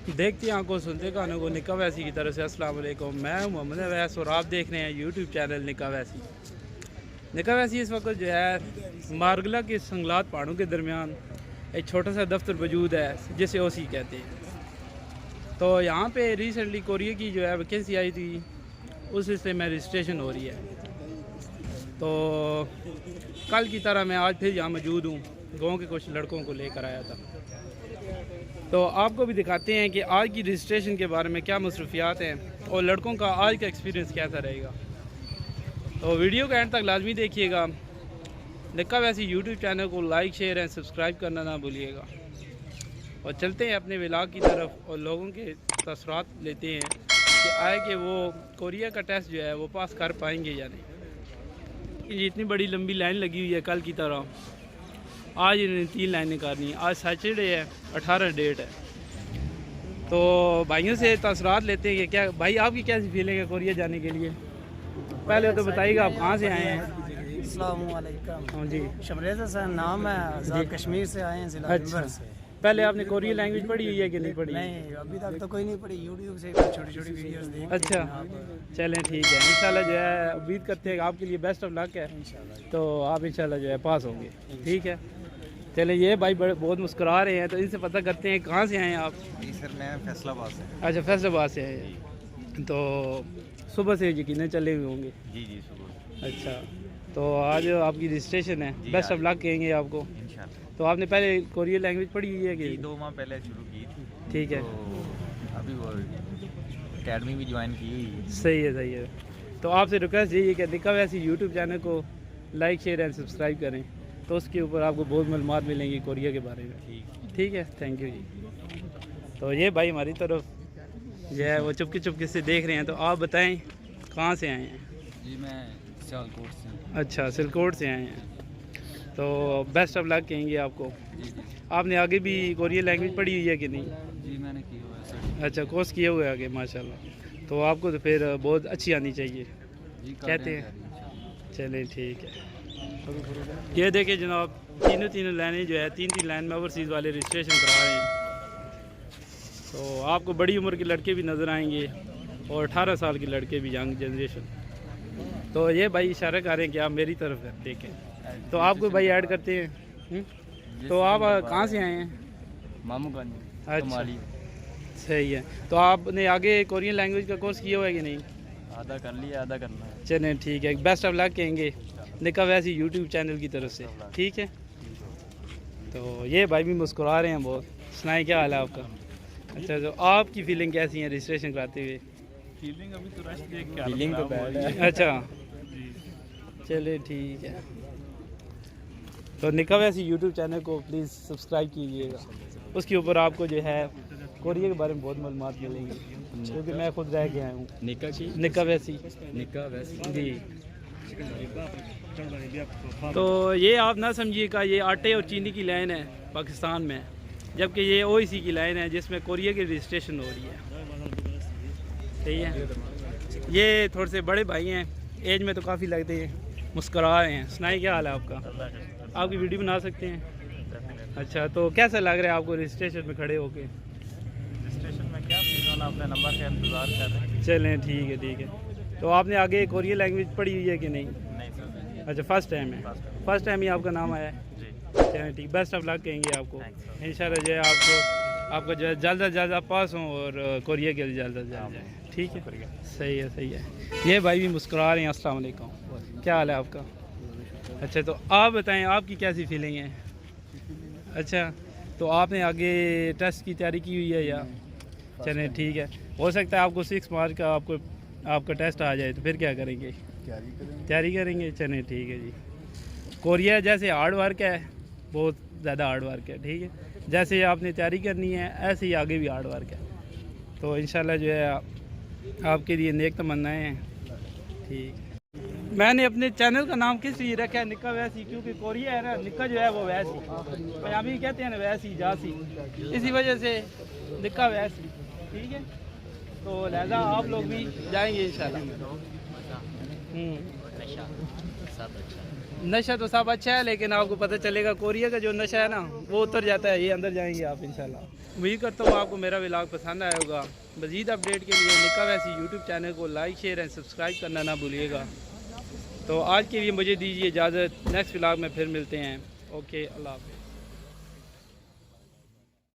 देखती आंखों सुनते कानों को निका वैसी की तरफ से अस्सलाम वालेकुम। मैं मोहम्मद अवैस और आप देख रहे हैं यूट्यूब चैनल निका वैसी। निका वैसी इस वक्त जो है मारगला के संगलात पहाड़ों के दरमियान एक छोटा सा दफ्तर मौजूद है जिसे ओसी कहते हैं। तो यहाँ पे रिसेंटली कोरिया की जो है वैकेंसी आई थी, उस हिस्से में रजिस्ट्रेशन हो रही है। तो कल की तरह मैं आज फिर यहाँ मौजूद हूँ, गाँव के कुछ लड़कों को लेकर आया था। तो आपको भी दिखाते हैं कि आज की रजिस्ट्रेशन के बारे में क्या मसरूफियात हैं और लड़कों का आज का एक्सपीरियंस कैसा रहेगा। तो वीडियो का एंड तक लाजमी देखिएगा। निका वैसी यूट्यूब चैनल को लाइक शेयर एंड सब्सक्राइब करना ना भूलिएगा। और चलते हैं अपने व्लॉग की तरफ और लोगों के तसरात लेते हैं कि आए कि वो कोरिया का टेस्ट जो है वो पास कर पाएंगे या नहीं। ये इतनी बड़ी लंबी लाइन लगी हुई है कल की तरह। आज इन्होंने 3 लाइनें करनी है। आज सैटरडे है, 18 डेट है। तो भाइयों से तसरात लेते हैं कि क्या भाई आपकी कैसी फीलिंग है कोरिया जाने के लिए। पहले तो बताइएगा आप कहाँ से आए हैं। अस्सलाम वालेकुम। हाँ जी, शमरेज़ हसन नाम है, आज़ाद कश्मीर से आए हैं, ज़िला अच्छा। दिनभर से। पहले आपने कोरिया लैंग्वेज पढ़ी हुई है कि नहीं पढ़ी? नहीं, अभी तक तो कोई नहीं पढ़ी, यूट्यूब से छोटी छोटी वीडियोस देख के अच्छा, जनाब। चलें ठीक है। इंशाल्लाह जो है उम्मीद करते हैं कि आपके लिए बेस्ट ऑफ लक है। इंशाल्लाह। तो आप इंशाल्लाह जो है पास होंगे। ठीक है, चले। ये भाई बहुत मुस्कुरा रहे हैं, तो इनसे पता करते हैं कहाँ से आए हैं आप। जी सर, मैं फैसलाबाद से। अच्छा, फैसलाबाद से आए हैं। तो सुबह से यकीन चले हुए होंगे। जी जी, सुबह। अच्छा, तो आज आपकी रजिस्ट्रेशन है, बेस्ट ऑफ लक कहेंगे आपको इंशाल्लाह। तो आपने पहले कोरिया लैंग्वेज पढ़ी हुई है कि? 2 माह पहले शुरू की थी। ठीक है, तो अभी वो एकेडमी भी ज्वाइन की हुई है। सही है सही है। तो आपसे रिक्वेस्ट यही है कि निका वैसी यूट्यूब चैनल को लाइक शेयर एंड सब्सक्राइब करें, तो उसके ऊपर आपको बहुत मालूमात मिलेंगी कोरिया के बारे में। ठीक है, थैंक यू जी। तो ये भाई हमारी तरफ जो है वो चुपके चुपके से देख रहे हैं। तो आप बताएं कहाँ से आए हैं? जी, मैं सियालकोट से। अच्छा, सिलकोट से आए हैं। तो बेस्ट ऑफ लक कहेंगे आपको। जी जी आपने आगे भी कोरिया लैंग्वेज पढ़ी हुई है कि नहीं? जी, मैंने की हुआ है सर। अच्छा, कोर्स किए हुए आगे, माशाल्लाह। तो आपको तो फिर बहुत अच्छी आनी चाहिए जी, कहते हैं। चलें ठीक है। ये देखिए जनाब, तीनों लाइनें जो है 3 लाइन में ओवरसीज़ वाले रजिस्ट्रेशन करा रहे हैं। तो आपको बड़ी उम्र के लड़के भी नज़र आएंगे और 18 साल के लड़के भी, यंग जनरेशन। तो ये भाई इशारा कर रहे हैं कि आप मेरी तरफ देखें। तो आपको भाई ऐड करते हैं। तो आप कहाँ से आए हैं? मामूगंज। अच्छा, सही है। तो आपने आगे कोरियन लैंग्वेज का कोर्स किया हुआ है कि नहीं? आधा कर लिया, आधा करना है। चलें ठीक है, बेस्ट ऑफ लक कहेंगे निका वैसी यूट्यूब चैनल की तरफ से। ठीक है। तो ये भाई भी मुस्कुरा रहे हैं बहुत। सुनाए क्या हाल है आपका? अच्छा, तो आपकी फीलिंग कैसी है रजिस्ट्रेशन कराते हुए? फीलिंग अभी तो रश देख के फीलिंग तो बैड है। अच्छा, चले ठीक है। तो निका वैसी यूट्यूब चैनल को प्लीज़ सब्सक्राइब कीजिएगा। उसके ऊपर आपको जो है कोरिया के बारे में बहुत मालूमात मिलेंगी, क्योंकि मैं खुद रह के आया हूँ। निका वैसी जी। तो ये आप ना समझिएगा, ये आटे और चीनी की लाइन है पाकिस्तान में, जबकि ये ओईसी की लाइन है जिसमें कोरिया की रजिस्ट्रेशन हो रही है। सही है। ये थोड़े से बड़े भाई हैं, एज में तो काफ़ी लगते हैं, मुस्कुरा रहे हैं। सुनाए क्या हाल है आपका? आपकी वीडियो बना सकते हैं? अच्छा, तो कैसा लग रहा है आपको रजिस्ट्रेशन में खड़े होके? रजिस्ट्रेशन में क्या फिर अपने नंबर का इंतज़ार कर रहे हैं। चलें ठीक है ठीक है। तो आपने आगे कोरिया लैंग्वेज पढ़ी हुई है कि नहीं? नहीं सर। अच्छा, फर्स्ट टाइम है। फर्स्ट टाइम ही आपका नाम आया है? जी, चलें ठीक, बेस्ट ऑफ लक कहेंगे आपको। इंशाल्लाह जो है आपका जो है जल्द से जल्द आप पास हों और कोरिया के लिए जल्द से जल्द जाएँ। ठीक है, सही है सही है। ये भाई भी मुस्कुरा रहे हैं। अस्सलाम वालेकुम, क्या हाल है आपका? अच्छा, तो आप बताएं आपकी कैसी फीलिंग है? अच्छा, तो आपने आगे टेस्ट की तैयारी की हुई है या? चलें ठीक है। हो सकता है आपको 6 मार्च का आपका टेस्ट आ जाए, तो फिर क्या करेंगे? तैयारी करेंगे। चलें ठीक है जी। कोरिया जैसे हार्ड वर्क है, बहुत ज़्यादा हार्ड वर्क है। ठीक है, जैसे आपने तैयारी करनी है ऐसे ही आगे भी हार्ड वर्क है। तो इंशाल्लाह जो है आपके लिए नेक तमन्नाएं हैं। ठीक है। मैंने अपने चैनल का नाम किस लिए रखा है निका वैसी, क्योंकि कोरिया है ना, निका जो है वो वैसी, पंजाबी कहते हैं ना वैसी जासी, इसी वजह से निका वैसी। ठीक है, तो लिहाजा आप लोग भी जाएंगे इंशाल्लाह। नशा तो सब अच्छा है, लेकिन आपको पता चलेगा कोरिया का जो नशा है ना वो उतर जाता है। ये अंदर जाएंगे आप इंशाल्लाह। उम्मीद करता हूँ आपको मेरा व्लॉग पसंद आया होगा। मज़ीद अपडेट के लिए निका वैसी यूट्यूब चैनल को लाइक शेयर एंड सब्सक्राइब करना ना भूलिएगा। तो आज के लिए मुझे दीजिए इजाज़त, नेक्स्ट व्लॉग में फिर मिलते हैं। ओके, अल्लाह हाफ़िज़।